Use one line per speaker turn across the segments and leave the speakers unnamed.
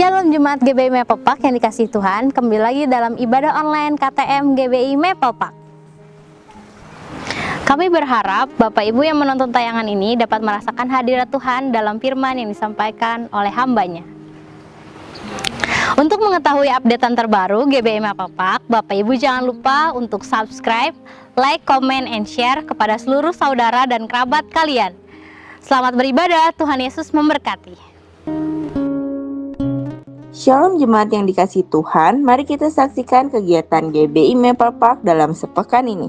Shalom Jemaat GBI Mepopak yang dikasihi Tuhan, kembali lagi dalam ibadah online KTM GBI Mepopak. Kami berharap Bapak Ibu yang menonton tayangan ini dapat merasakan hadirat Tuhan dalam firman yang disampaikan oleh hambanya. Untuk mengetahui updatean terbaru GBI Mepopak, Bapak Ibu jangan lupa untuk subscribe, like, comment, and share kepada seluruh saudara dan kerabat kalian. Selamat beribadah, Tuhan Yesus memberkati.
Shalom jemaat yang dikasihi Tuhan, mari kita saksikan kegiatan GBI Mepopak dalam sepekan ini.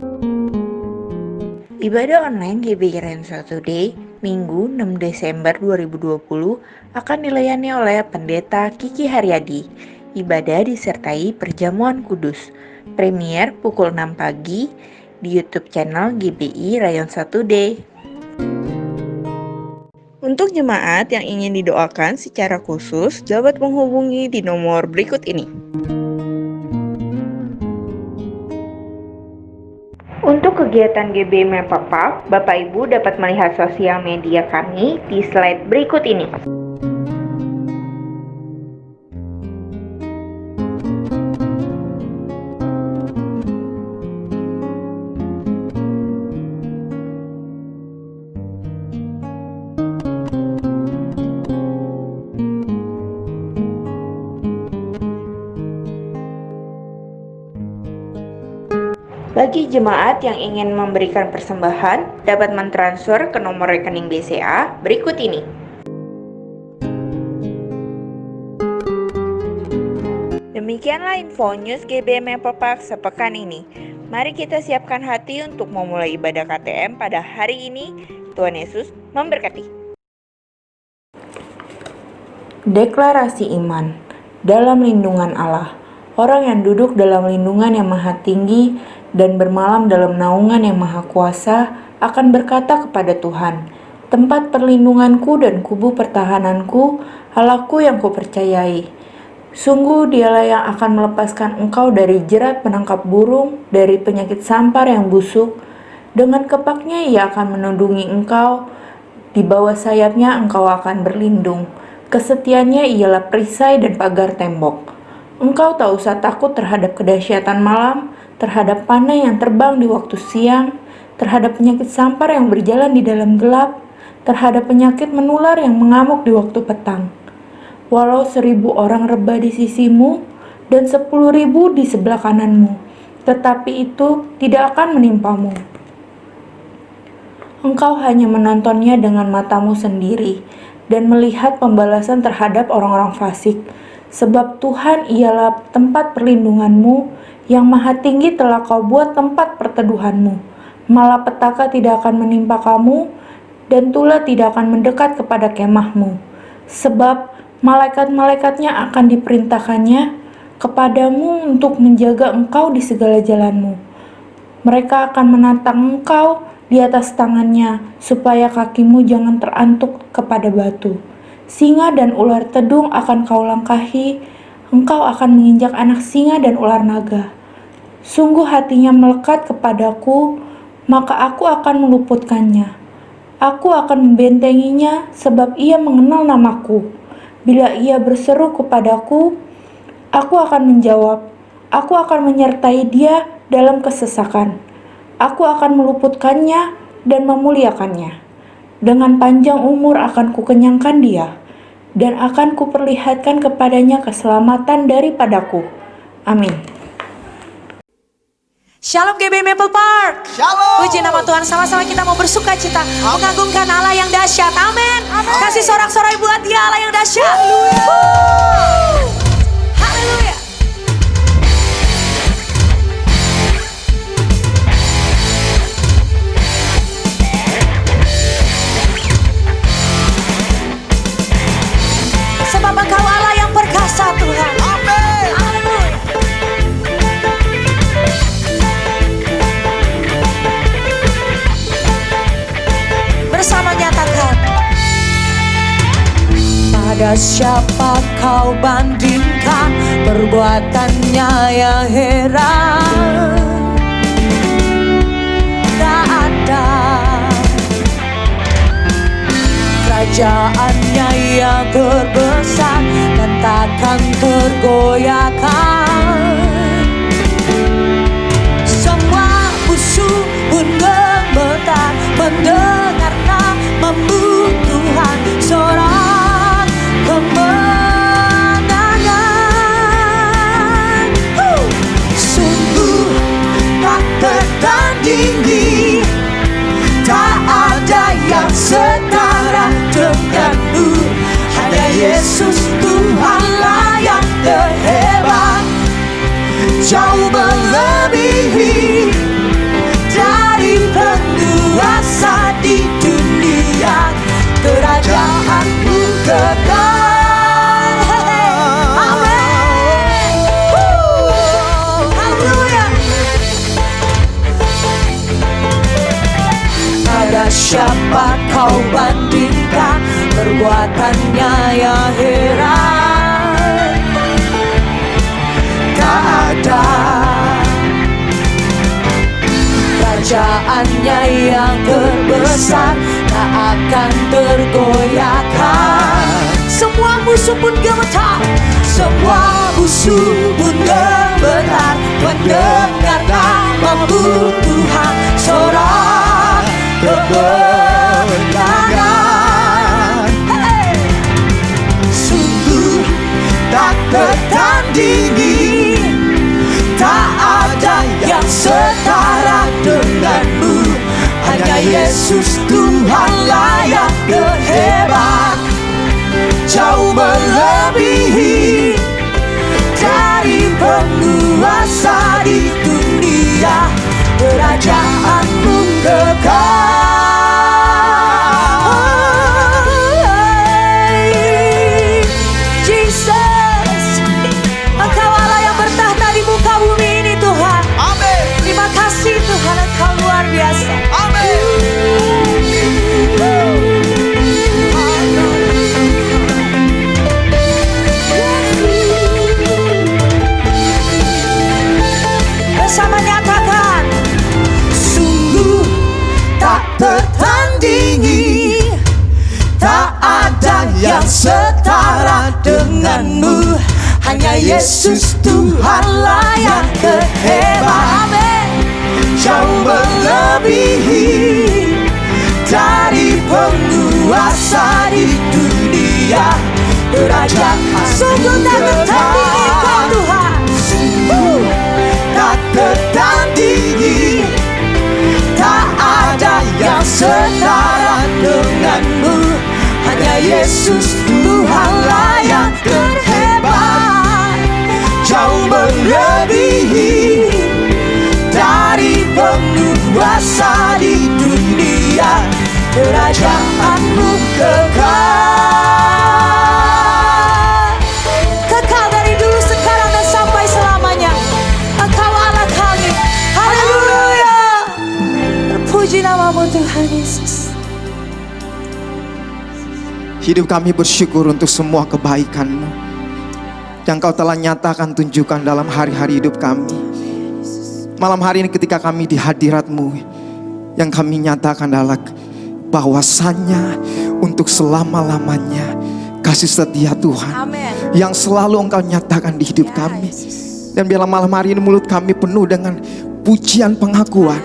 Ibadah online GBI Rayon1 Day, Minggu 6 Desember 2020 akan dilayani oleh Pendeta Kiki Haryadi. Ibadah disertai perjamuan kudus. Premier pukul 6 pagi di YouTube channel GBI Rayon1 Day. Untuk jemaat yang ingin didoakan secara khusus, dapat menghubungi di nomor berikut ini. Untuk kegiatan GBI Mepopak, Bapak Ibu dapat melihat sosial media kami di slide berikut ini. Bagi jemaat yang ingin memberikan persembahan, dapat mentransfer ke nomor rekening BCA berikut ini. Demikianlah info news GBI Mepopak sepekan ini. Mari kita siapkan hati untuk memulai ibadah KTM pada hari ini. Tuhan Yesus memberkati. Deklarasi iman dalam lindungan Allah. Orang yang duduk dalam lindungan yang maha tinggi dan bermalam dalam naungan yang maha kuasa akan berkata kepada Tuhan, tempat perlindunganku dan kubu pertahananku, Allahku yang kupercayai. Sungguh dialah yang akan melepaskan engkau dari jerat penangkap burung, dari penyakit sampar yang busuk. Dengan kepaknya ia akan menundungi engkau, di bawah sayapnya engkau akan berlindung. Kesetiaannya ialah perisai dan pagar tembok. Engkau tak usah takut terhadap kedahsyatan malam, terhadap panah yang terbang di waktu siang, terhadap penyakit sampar yang berjalan di dalam gelap, terhadap penyakit menular yang mengamuk di waktu petang. Walau 1.000 orang rebah di sisimu dan 10.000 di sebelah kananmu, tetapi itu tidak akan menimpamu. Engkau hanya menontonnya dengan matamu sendiri dan melihat pembalasan terhadap orang-orang fasik. Sebab Tuhan ialah tempat perlindunganmu, yang maha tinggi telah kau buat tempat perteduhanmu. Malapetaka tidak akan menimpa kamu, dan tulah tidak akan mendekat kepada kemahmu. Sebab malaikat-malaikatnya akan diperintahkannya kepadamu untuk menjaga engkau di segala jalanmu. Mereka akan menantang engkau di atas tangannya, supaya kakimu jangan terantuk kepada batu. Singa dan ular tedung akan kau langkahi, engkau akan menginjak anak singa dan ular naga. Sungguh hatinya melekat kepadaku, maka aku akan meluputkannya. Aku akan membentenginya sebab ia mengenal namaku. Bila ia berseru kepadaku, aku akan menjawab. Aku akan menyertai dia dalam kesesakan. Aku akan meluputkannya dan memuliakannya. Dengan panjang umur akan kukenyangkan dia, dan akan kuperlihatkan kepadanya keselamatan daripadaku. Amin.
Shalom GBI Maple Park.
Shalom.
Puji nama Tuhan, sama-sama kita mau bersuka cita, mengagungkan Allah yang dahsyat. Amin. Kasih sorak-sorai buat dia, Allah yang dahsyat. Haleluya. Sebab Engkau Allah yang perkasa, Tuhan.
Amin.
Haleluya. Bersama nyatakan, pada siapa kau bandingkan perbuatannya yang heran? Tak ada. Kerajaannya yang terbesar dan takkan tergoyahkan. Semua musuh pun gemetar mendengar namamu Tuhan, sorak kemenangan. Sungguh tak tertandingi, tak ada yang setara denganmu. Hanya Yesus Tuhanlah yang terhebat, jauh melebihi dari penguasa di dunia. Kerajaanmu kekal. Amin. Haleluya. Ada siapa kau bandingkan perbuatannya yang heran? Tak ada. Kerajaannya yang terbesar tak akan tergoyahkan. Semua musuh pun gemetar, semua musuh pun gemetar mendengar namamu Tuhan, sorak kemenangan. Sungguh tak tertandingi, tak ada yang setara denganmu. Hanya Yesus Tuhanlah yang terhebat, jauh melebihi dari penguasa di dunia. Kerajaanmu kekal. Jesus, Engkau Allah yang bertahta di muka bumi ini Tuhan.
Amin.
Terima kasih Tuhan, Engkau luar biasa.
Amin.
Bersama nyatakan, sungguh tak tertandingi, tak ada yang setara denganmu. Hanya Yesus Tuhanlah yang terhebat, amin, jauh melebihi dari penguasa di dunia. Kerajaan sungguh tak tertandingi kau Tuhan, sungguh tak tertandingi, tak ada yang setara denganmu. Hanya Yesus Tuhanlah yang terhebat, jauh melebihi dari penguasa di dunia. Kerajaanmu kekal, kekal dari dulu, sekarang dan sampai selamanya. Engkau Allah kami. Haleluya. Terpuji namamu Tuhan Yesus.
Hidup kami bersyukur untuk semua kebaikan-Mu yang Kau telah nyatakan, tunjukkan dalam hari-hari hidup kami. Malam hari ini ketika kami di hadirat-Mu, yang kami nyatakan adalah bahwasannya untuk selama-lamanya kasih setia Tuhan
Amin.
yang selalu Engkau nyatakan di hidup kami. Dan biarlah malam hari ini mulut kami penuh dengan pujian pengakuan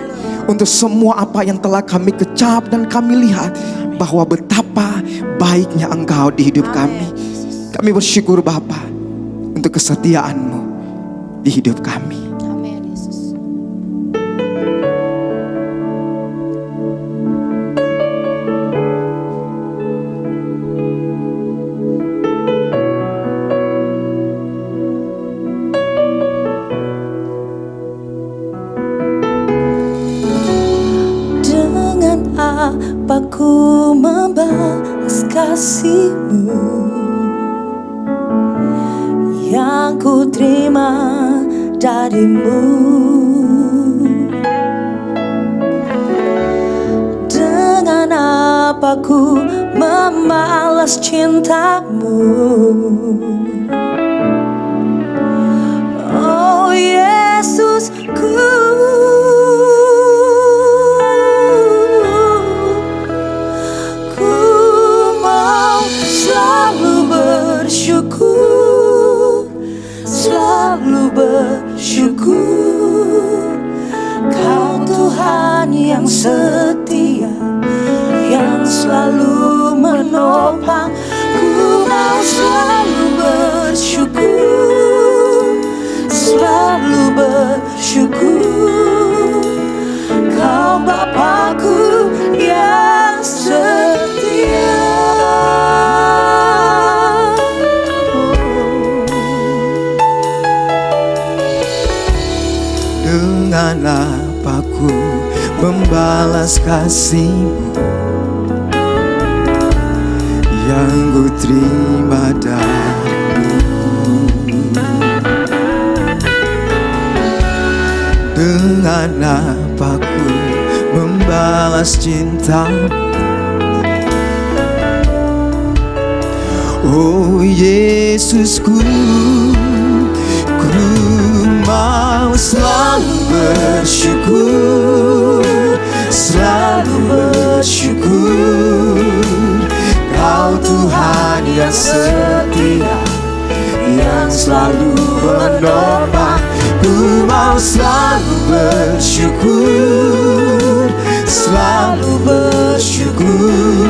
untuk semua apa yang telah kami kecap dan kami lihat bahwa betapa baiknya Engkau di hidup kami. Kami bersyukur Bapa untuk kesetiaan-Mu di hidup kami.
Amin Yesus.
Dengan apa ku membalas kasih-Mu yang ku terima darimu? Dengan apa ku membalas cinta-Mu? Oh Yesusku, ku mau selalu bersyukur bersyukur. Kau Tuhan yang setia, yang selalu menopang. Ku mau selalu bersyukur, selalu bersyukur. Kau Bapakku yang setia.
Dengan apa ku membalas kasih-Mu yang ku terima darimu? Dengan apa ku membalas cinta-Mu? Oh Yesusku, ku mau selalu bersyukur, selalu bersyukur. Kau Tuhan yang setia, yang selalu menopang. Ku mau selalu bersyukur, selalu bersyukur.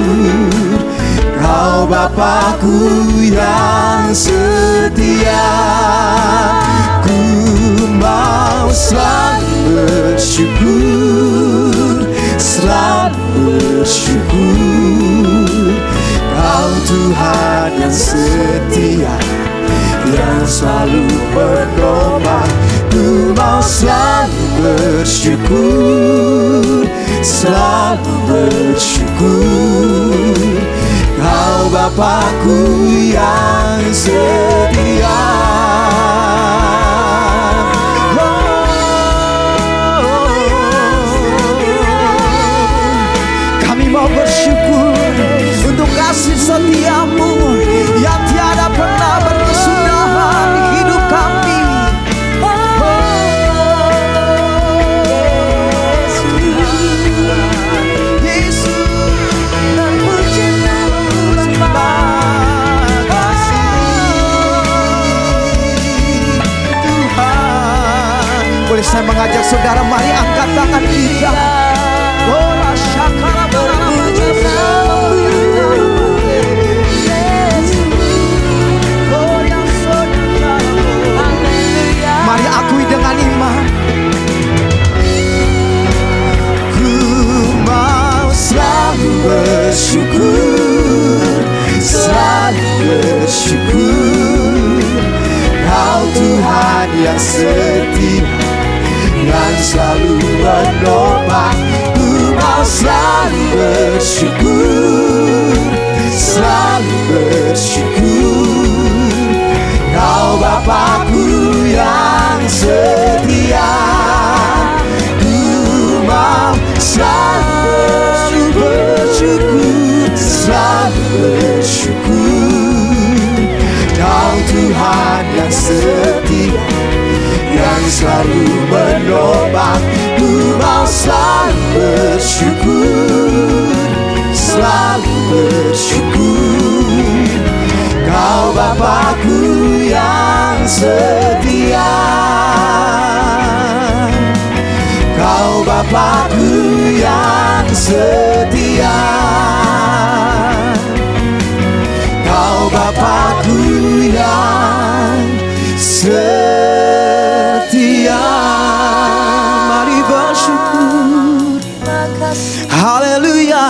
Kau Bapakku yang setia. Ku mau selalu bersyukur, selalu bersyukur. Kau Tuhan yang setia, yang selalu menopang. Ku mau selalu bersyukur, selalu bersyukur. Kau Bapakku yang setia. Kami mau bersyukur untuk kasih setia-Mu yang tiada pernah berkesudahan di hidup kami. Boleh saya mengajak saudara, mari angkat tangan kita. Oh, syakara mari akui dengan iman. Ku mau selalu bersyukur, selalu bersyukur. Kau Tuhan yang setia, yang selalu menopang. Ku mau selalu bersyukur, selalu bersyukur. Kau Bapakku yang setia. Ku mau selalu bersyukur, selalu bersyukur. Kau Tuhan yang setia, yang selalu menopang. Ku mau selalu bersyukur, selalu bersyukur. Kau Bapakku yang setia. Kau Bapakku yang setia. Kau Bapakku yang setia. Mari bersyukur, haleluya,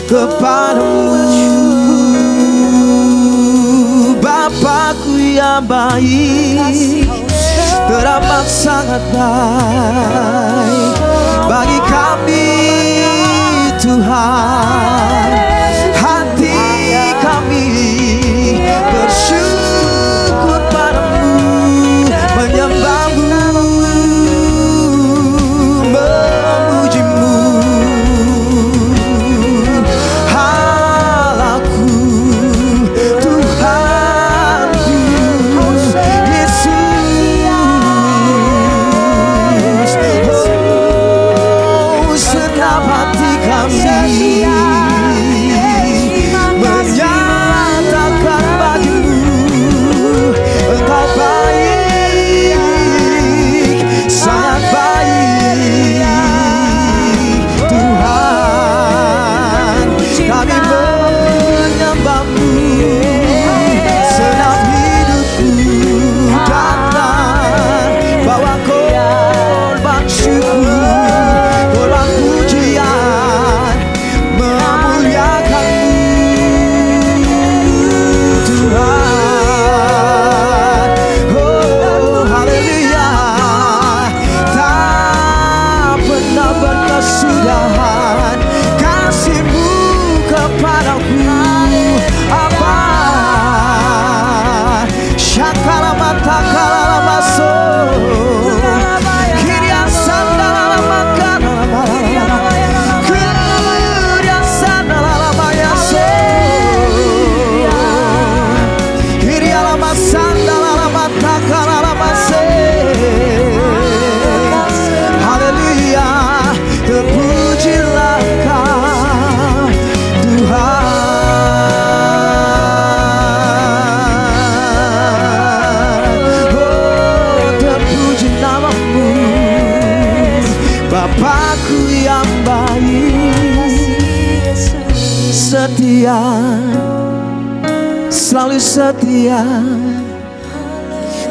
kepadamu Bapakku yang baik, teramat sangat baik bagi kami Tuhan. Hati kami bersyukur padamu, menyembahmu, memujimu. Halaku, Tuhanku, Yesus. Oh, senang hati kami setia, selalu setia,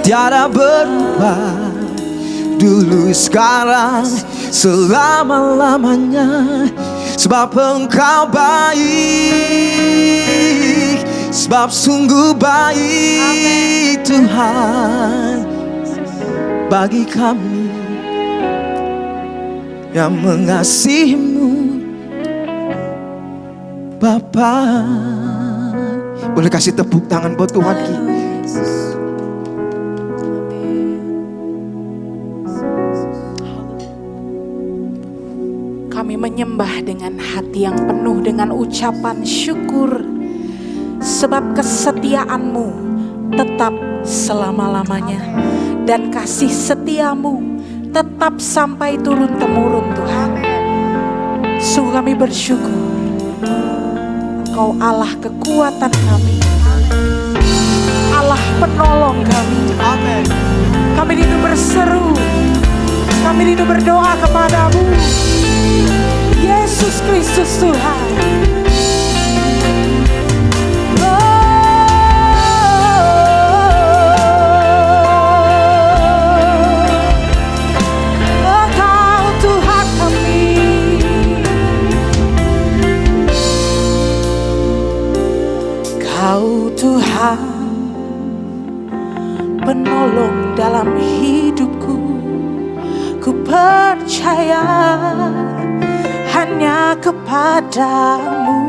tiada berubah. Dulu, sekarang, selama-lamanya. Sebab Engkau baik, sebab sungguh baik Tuhan bagi kami yang mengasihi-Mu, Bapa. Boleh kasih tepuk tangan buat Tuhan kita.
Kami menyembah dengan hati yang penuh dengan ucapan syukur, sebab kesetiaan-Mu tetap selama-lamanya dan kasih setia-Mu tetap sampai turun-temurun Tuhan. Sungguh kami bersyukur, Engkau Allah kekuatan kami, Allah penolong kami.
Amin.
Kami rindu berseru, kami rindu berdoa kepadamu, Yesus Kristus Tuhan. Engkau Tuhan kami. Kau Tuhan penolong dalam hidupku. Ku percaya hanya kepadamu.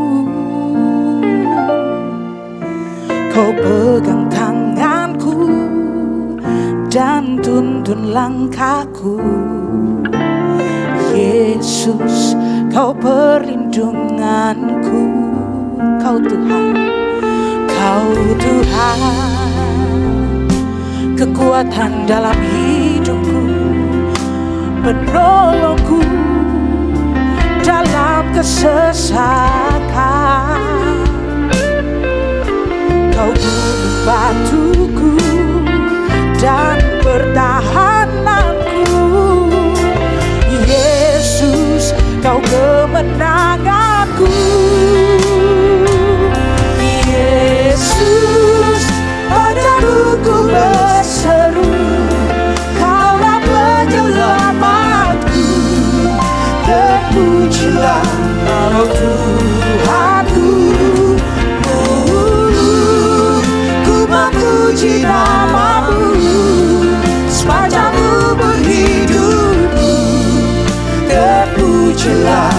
Kau pegang tanganku dan tuntun langkahku. Yesus, Kau perlindunganku. Kau Tuhan, Kau Tuhan, kekuatan dalam hidupku, penolongku dalam kesesakan. Kau gunung batuku dan pertahananku. Yesus, Kau kemenanganku. Yesus, padamu ku berseru, Kaulah penyelamatku. Terpujilah Kau Tuhanku. Ku memuji nama-Mu sepanjang umur hidupku. Terpujilah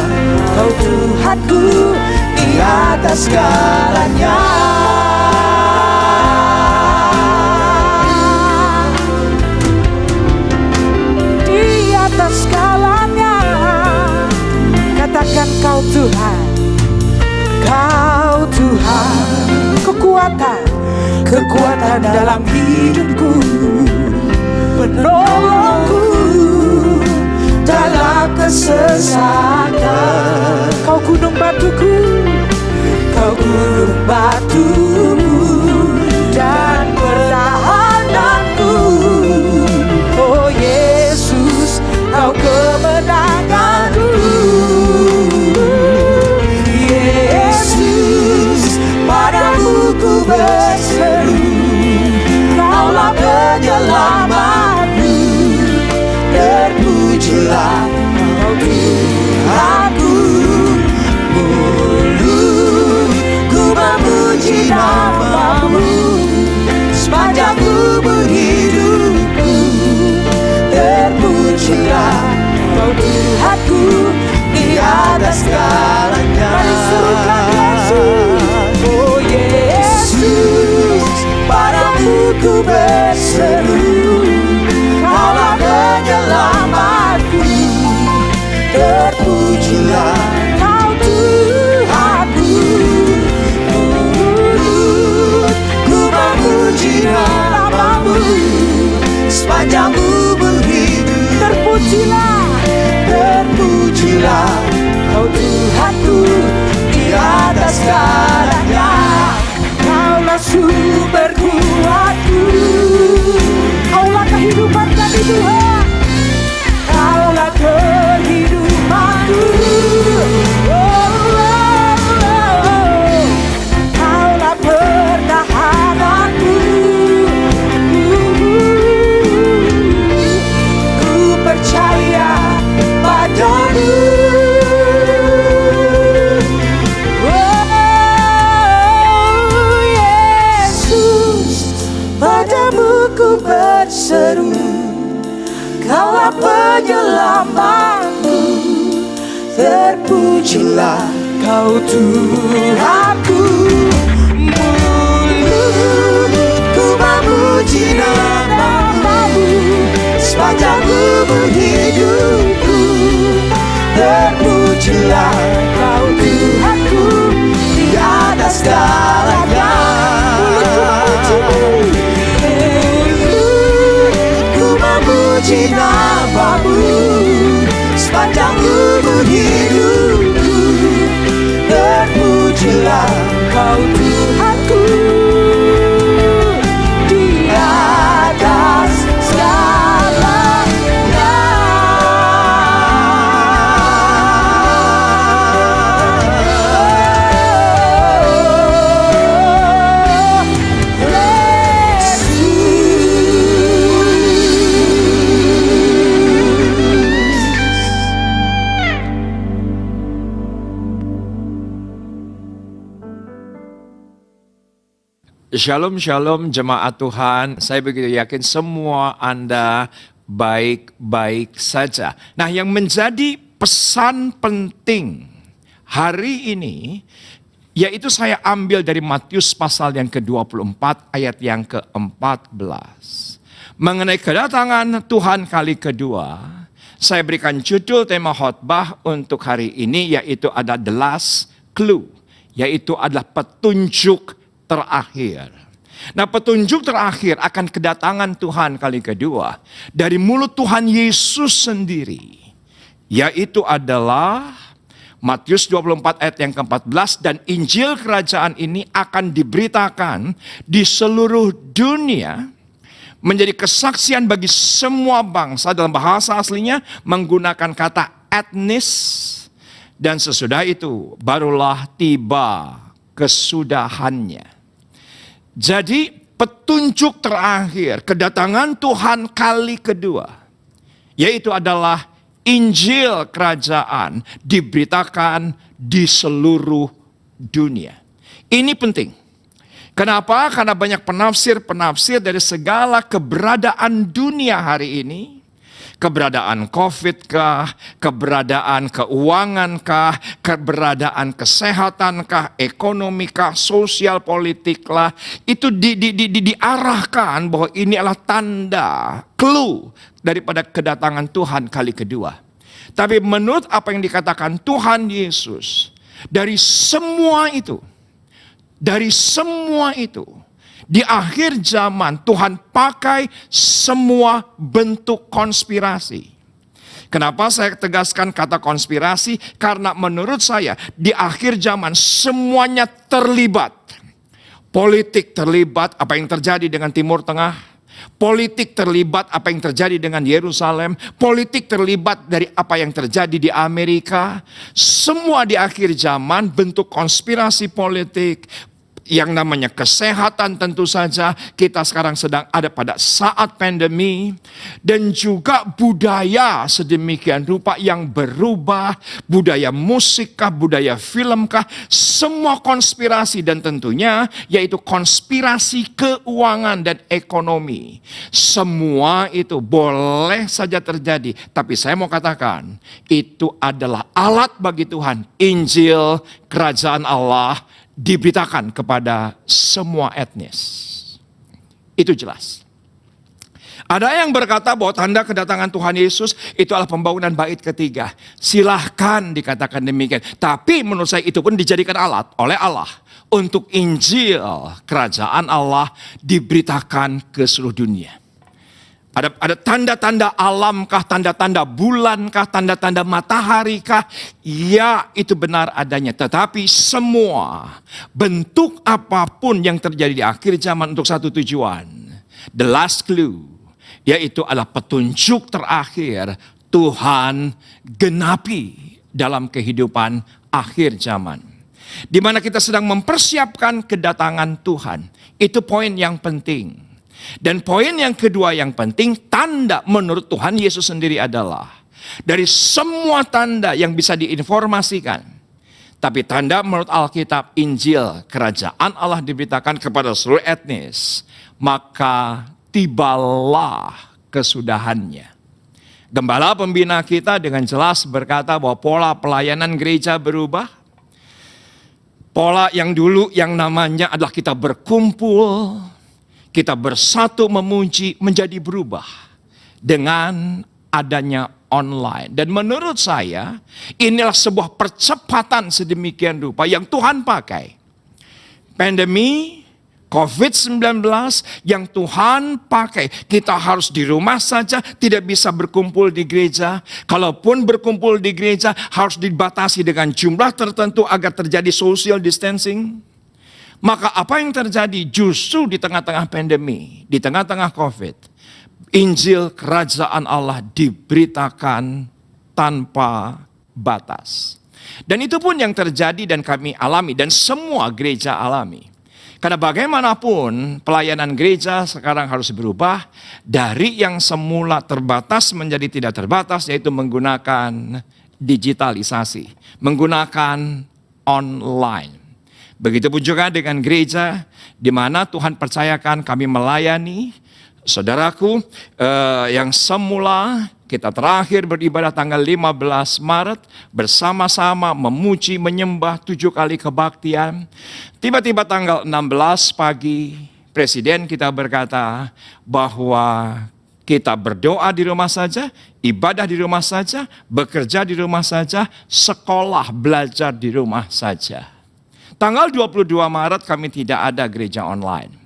Kau Tuhanku di atas segalanya. Di atas segalanya, katakan Kau Tuhan, Kau Tuhan, kekuatan dalam hidupku, penolongku dalam kesesakan. Kau gunung batuku, Kau gunung batuku dan pertahananku. Oh Yesus, Kau kemenanganku. Yesus, padamu ku berseru, Kaulah penyelamatku. Terpujilah Kau Tuhanku. Mulutku memuji nama-Mu sepanjang umur hidupku. Terpujilah Kau Tuhanku di atas segalanya. Mari serukan Yesus. Oh Yesus, padamu ku berseru, Kaulah penyelamatku. Terpujilah Kau Tuhanku. Ku memuji nama-Mu sepanjang umur hidup. Terpujilah Kau Tuhanku di atas segalanya. Kaulah sumber kuatku, Kaulah kehidupan kami Tuhan. Kaulah kehidupanku. Oh, oh, oh.
penyelamatku. Terpujilah Kau Tuhanku. Mulutku memuji nama-Mu sepanjang umur hidupku. Terpujilah Kau Tuhanku di atas segalanya. Mulutku memuji nama-Mu sepanjang umur hidupku. Terpujilah Kau Tuhanku di atas segalanya.
Shalom, shalom jemaat Tuhan. Saya begitu yakin semua Anda baik-baik saja. Nah, yang menjadi pesan penting hari ini, yaitu saya ambil dari Matius pasal yang ke-24 ayat yang ke-14. Mengenai kedatangan Tuhan kali kedua, saya berikan judul tema khotbah untuk hari ini, yaitu ada The Last Clue, yaitu adalah petunjuk terakhir. Nah, petunjuk terakhir akan kedatangan Tuhan kali kedua dari mulut Tuhan Yesus sendiri, yaitu adalah Matius 24 ayat yang ke-14, dan Injil kerajaan ini akan diberitakan di seluruh dunia menjadi kesaksian bagi semua bangsa. Dalam bahasa aslinya menggunakan kata etnis, dan sesudah itu barulah tiba kesudahannya. Jadi petunjuk terakhir kedatangan Tuhan kali kedua, yaitu adalah Injil kerajaan diberitakan di seluruh dunia. Ini penting. Kenapa? Karena banyak penafsir-penafsir dari segala keberadaan dunia hari ini. Keberadaan COVID kah, keberadaan keuangan kah, keberadaan kesehatan kah, ekonomi kah, sosial politik lah. Itu diarahkan bahwa ini adalah tanda, clue daripada kedatangan Tuhan kali kedua. Tapi menurut apa yang dikatakan Tuhan Yesus, dari semua itu, di akhir zaman Tuhan pakai semua bentuk konspirasi. Kenapa saya tegaskan kata konspirasi? Karena menurut saya di akhir zaman semuanya terlibat. Politik terlibat, apa yang terjadi dengan Timur Tengah. Politik terlibat apa yang terjadi dengan Yerusalem. Politik terlibat dari apa yang terjadi di Amerika. Semua di akhir zaman bentuk konspirasi politik. Yang namanya kesehatan tentu saja, kita sekarang sedang ada pada saat pandemi. Dan juga budaya sedemikian rupa yang berubah. Budaya musikkah, budaya filmkah, semua konspirasi, dan tentunya yaitu konspirasi keuangan dan ekonomi. Semua itu boleh saja terjadi, tapi saya mau katakan itu adalah alat bagi Tuhan. Injil kerajaan Allah diberitakan kepada semua etnis. Itu jelas. Ada yang berkata bahwa tanda kedatangan Tuhan Yesus itu adalah pembangunan bait ketiga. Silahkan dikatakan demikian. Tapi menurut saya itu pun dijadikan alat oleh Allah untuk Injil kerajaan Allah diberitakan ke seluruh dunia. Ada tanda-tanda alamkah, tanda-tanda bulankah, tanda-tanda mataharikah? Ya, itu benar adanya. Tetapi semua bentuk apapun yang terjadi di akhir zaman untuk satu tujuan. The last clue, yaitu adalah petunjuk terakhir Tuhan genapi dalam kehidupan akhir zaman. Di mana kita sedang mempersiapkan kedatangan Tuhan. Itu poin yang penting. Dan poin yang kedua yang penting, tanda menurut Tuhan Yesus sendiri adalah dari semua tanda yang bisa diinformasikan. Tapi tanda menurut Alkitab, Injil kerajaan Allah diberitakan kepada seluruh etnis. Maka tibalah kesudahannya. Gembala pembina kita dengan jelas berkata bahwa pola pelayanan gereja berubah. Pola yang dulu yang namanya adalah kita berkumpul, kita bersatu memuji, menjadi berubah dengan adanya online. Dan menurut saya inilah sebuah percepatan sedemikian rupa yang Tuhan pakai. Pandemi COVID-19 yang Tuhan pakai. Kita harus di rumah saja, tidak bisa berkumpul di gereja. Kalaupun berkumpul di gereja harus dibatasi dengan jumlah tertentu agar terjadi social distancing. Maka apa yang terjadi justru di tengah-tengah pandemi, di tengah-tengah COVID, Injil Kerajaan Allah diberitakan tanpa batas. Dan itu pun yang terjadi dan kami alami dan semua gereja alami. Karena bagaimanapun pelayanan gereja sekarang harus berubah dari yang semula terbatas menjadi tidak terbatas, yaitu menggunakan digitalisasi, menggunakan online. Begitupun juga dengan gereja di mana Tuhan percayakan kami melayani. Saudaraku, yang semula kita terakhir beribadah tanggal 15 Maret bersama-sama memuji, menyembah 7 kali kebaktian. Tiba-tiba tanggal 16 pagi Presiden kita berkata bahwa kita berdoa di rumah saja, ibadah di rumah saja, bekerja di rumah saja, sekolah belajar di rumah saja. Tanggal 22 Maret kami tidak ada gereja online.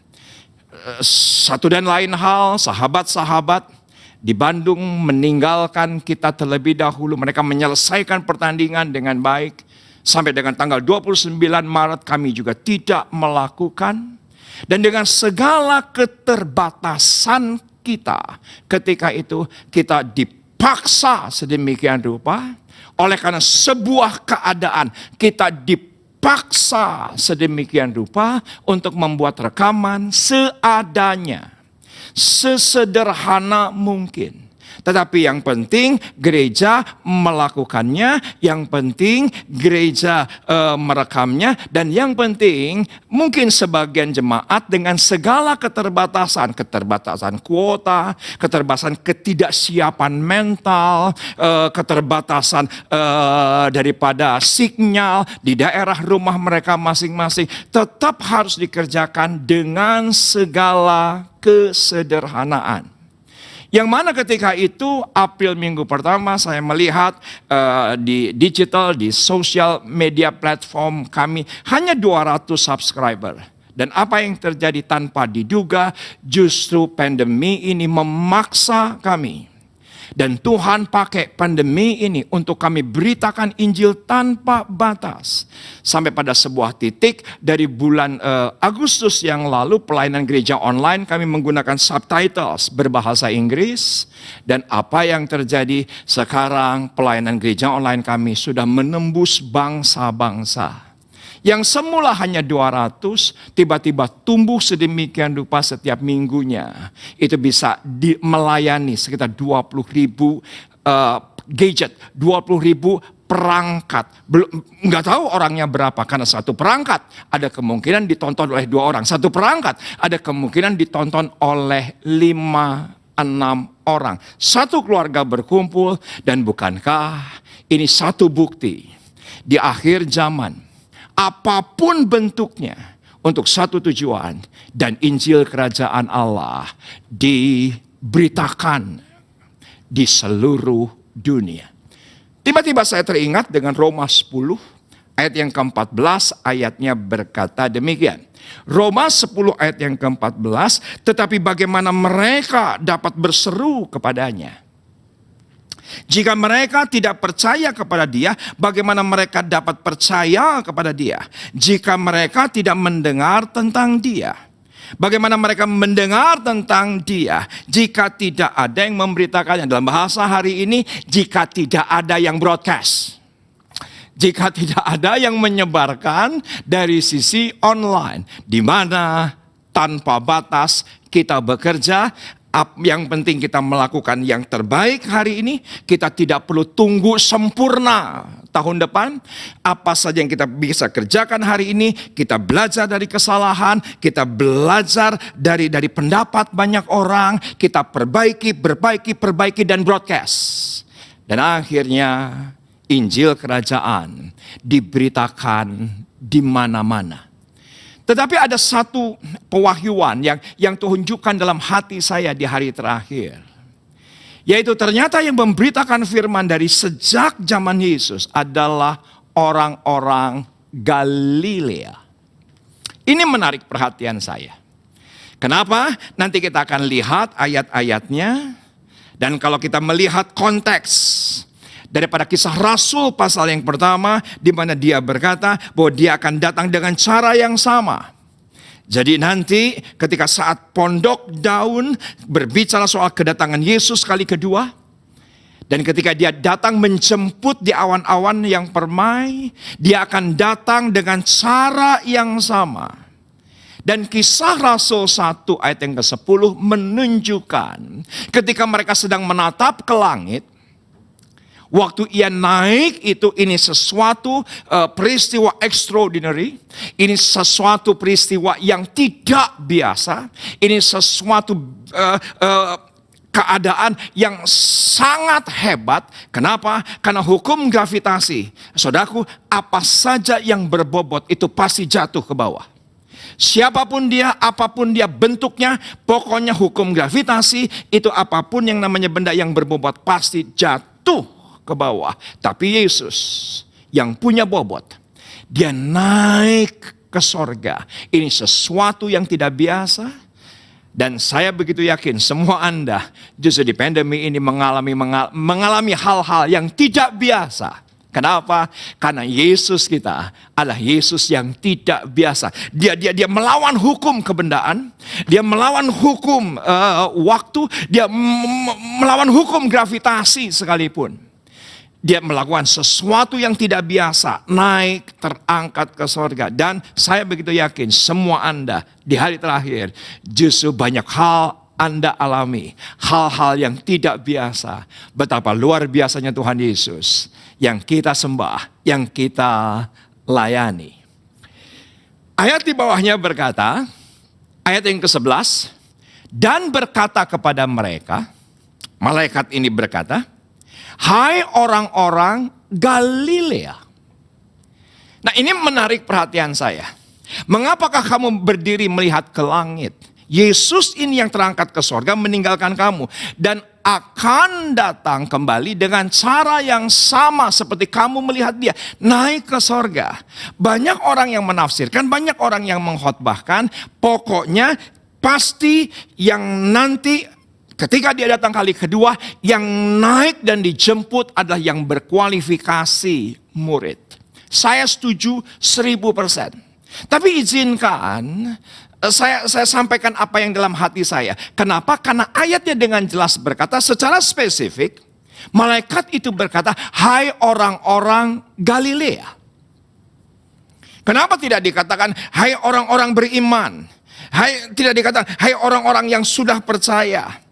Satu dan lain hal, sahabat-sahabat di Bandung meninggalkan kita terlebih dahulu. Mereka menyelesaikan pertandingan dengan baik. Sampai dengan tanggal 29 Maret kami juga tidak melakukan. Dan dengan segala keterbatasan kita, ketika itu kita dipaksa sedemikian rupa. Oleh karena sebuah keadaan kita dipaksa sedemikian rupa untuk membuat rekaman seadanya, sesederhana mungkin. Tetapi yang penting gereja melakukannya, yang penting gereja merekamnya, dan yang penting mungkin sebagian jemaat dengan segala keterbatasan kuota, keterbatasan ketidaksiapan mental, keterbatasan daripada sinyal di daerah rumah mereka masing-masing, tetap harus dikerjakan dengan segala kesederhanaan. Yang mana ketika itu April minggu pertama saya melihat di digital, di social media platform kami hanya 200 subscriber. Dan apa yang terjadi tanpa diduga, justru pandemi ini memaksa kami. Dan Tuhan pakai pandemi ini untuk kami beritakan Injil tanpa batas. Sampai pada sebuah titik dari bulan Agustus yang lalu pelayanan gereja online kami menggunakan subtitles berbahasa Inggris. Dan apa yang terjadi sekarang pelayanan gereja online kami sudah menembus bangsa-bangsa. Yang semula hanya 200, tiba-tiba tumbuh sedemikian rupa setiap minggunya. Itu bisa melayani sekitar 20.000 gadget, 20.000 perangkat. Nggak tahu orangnya berapa, karena satu perangkat ada kemungkinan ditonton oleh 2 orang. Satu perangkat ada kemungkinan ditonton oleh 5-6 orang. Satu keluarga berkumpul, dan bukankah ini satu bukti di akhir zaman, apapun bentuknya, untuk satu tujuan, dan Injil Kerajaan Allah diberitakan di seluruh dunia. Tiba-tiba saya teringat dengan Roma 10 ayat yang ke-14, ayatnya berkata demikian. Roma 10 ayat yang ke-14, tetapi bagaimana mereka dapat berseru kepadanya? Jika mereka tidak percaya kepada Dia, bagaimana mereka dapat percaya kepada Dia? Jika mereka tidak mendengar tentang Dia, bagaimana mereka mendengar tentang Dia? Jika tidak ada yang memberitakannya, dalam bahasa hari ini, jika tidak ada yang broadcast, jika tidak ada yang menyebarkan dari sisi online, di mana tanpa batas kita bekerja. Yang penting kita melakukan yang terbaik hari ini. Kita tidak perlu tunggu sempurna tahun depan. Apa saja yang kita bisa kerjakan hari ini, kita belajar dari kesalahan, kita belajar dari pendapat banyak orang, kita perbaiki dan broadcast. Dan akhirnya Injil Kerajaan diberitakan di mana-mana. Tetapi ada satu pewahyuan yang tunjukkan dalam hati saya di hari terakhir. Yaitu ternyata yang memberitakan firman dari sejak zaman Yesus adalah orang-orang Galilea. Ini menarik perhatian saya. Kenapa? Nanti kita akan lihat ayat-ayatnya. Dan kalau kita melihat konteks daripada Kisah Rasul pasal yang pertama, di mana dia berkata bahwa dia akan datang dengan cara yang sama. Jadi nanti ketika saat Pondok Daun berbicara soal kedatangan Yesus kali kedua, dan ketika dia datang menjemput di awan-awan yang permai, dia akan datang dengan cara yang sama. Dan Kisah Rasul 1 ayat yang ke-10 menunjukkan ketika mereka sedang menatap ke langit, waktu ia naik ini sesuatu peristiwa extraordinary. Ini sesuatu peristiwa yang tidak biasa. Ini sesuatu keadaan yang sangat hebat. Kenapa? Karena hukum gravitasi. Saudaraku, apa saja yang berbobot itu pasti jatuh ke bawah. Siapapun dia, apapun dia bentuknya, pokoknya hukum gravitasi itu apapun yang namanya benda yang berbobot pasti jatuh ke bawah. Tapi Yesus yang punya bobot, dia naik ke sorga. Ini sesuatu yang tidak biasa. Dan saya begitu yakin semua Anda justru di pandemi ini mengalami hal-hal yang tidak biasa. Kenapa? Karena Yesus kita adalah Yesus yang tidak biasa. Dia melawan hukum kebendaan, dia melawan hukum waktu, dia melawan hukum gravitasi sekalipun. Dia melakukan sesuatu yang tidak biasa, naik, terangkat ke sorga. Dan saya begitu yakin semua Anda di hari terakhir justru banyak hal Anda alami. Hal-hal yang tidak biasa. Betapa luar biasanya Tuhan Yesus yang kita sembah, yang kita layani. Ayat di bawahnya berkata, ayat yang ke-11, dan berkata kepada mereka, malaikat ini berkata, hai orang-orang Galilea. Nah, ini menarik perhatian saya. Mengapakah kamu berdiri melihat ke langit? Yesus ini yang terangkat ke sorga meninggalkan kamu. Dan akan datang kembali dengan cara yang sama seperti kamu melihat dia. Naik ke sorga. Banyak orang yang menafsirkan, banyak orang yang mengkhotbahkan. Pokoknya pasti yang nanti ketika dia datang kali kedua, yang naik dan dijemput adalah yang berkualifikasi murid. Saya setuju 1000%. Tapi izinkan saya sampaikan apa yang dalam hati saya. Kenapa? Karena ayatnya dengan jelas berkata secara spesifik, malaikat itu berkata, hai orang-orang Galilea. Kenapa tidak dikatakan, hai orang-orang beriman? Tidak dikatakan, hai orang-orang yang sudah percaya.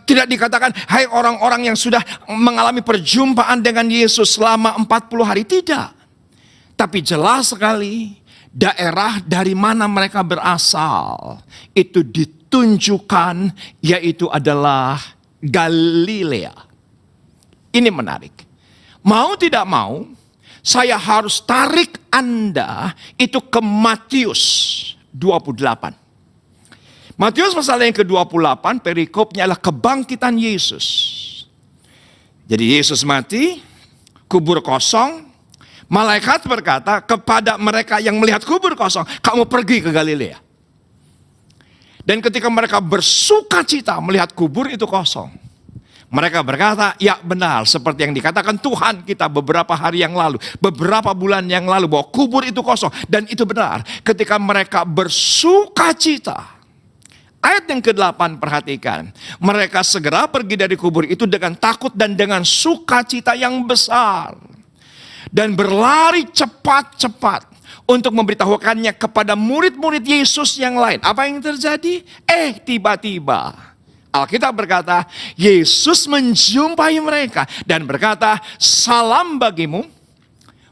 Tidak dikatakan, hai orang-orang yang sudah mengalami perjumpaan dengan Yesus selama 40 hari. Tidak. Tapi jelas sekali, daerah dari mana mereka berasal itu ditunjukkan, yaitu adalah Galilea. Ini menarik. Mau tidak mau, saya harus tarik Anda itu ke Matius 28. Matius pasal yang ke-28, perikopnya adalah kebangkitan Yesus. Jadi Yesus mati, kubur kosong. Malaikat berkata kepada mereka yang melihat kubur kosong, kamu pergi ke Galilea. Dan ketika mereka bersuka cita melihat kubur itu kosong, mereka berkata, ya benar seperti yang dikatakan Tuhan kita beberapa hari yang lalu, beberapa bulan yang lalu, bahwa kubur itu kosong. Dan itu benar. Ketika mereka bersuka cita, ayat yang ke-8 perhatikan, mereka segera pergi dari kubur itu dengan takut dan dengan sukacita yang besar. Dan berlari cepat-cepat untuk memberitahukannya kepada murid-murid Yesus yang lain. Apa yang terjadi? Tiba-tiba Alkitab berkata, Yesus menjumpai mereka dan berkata, salam bagimu.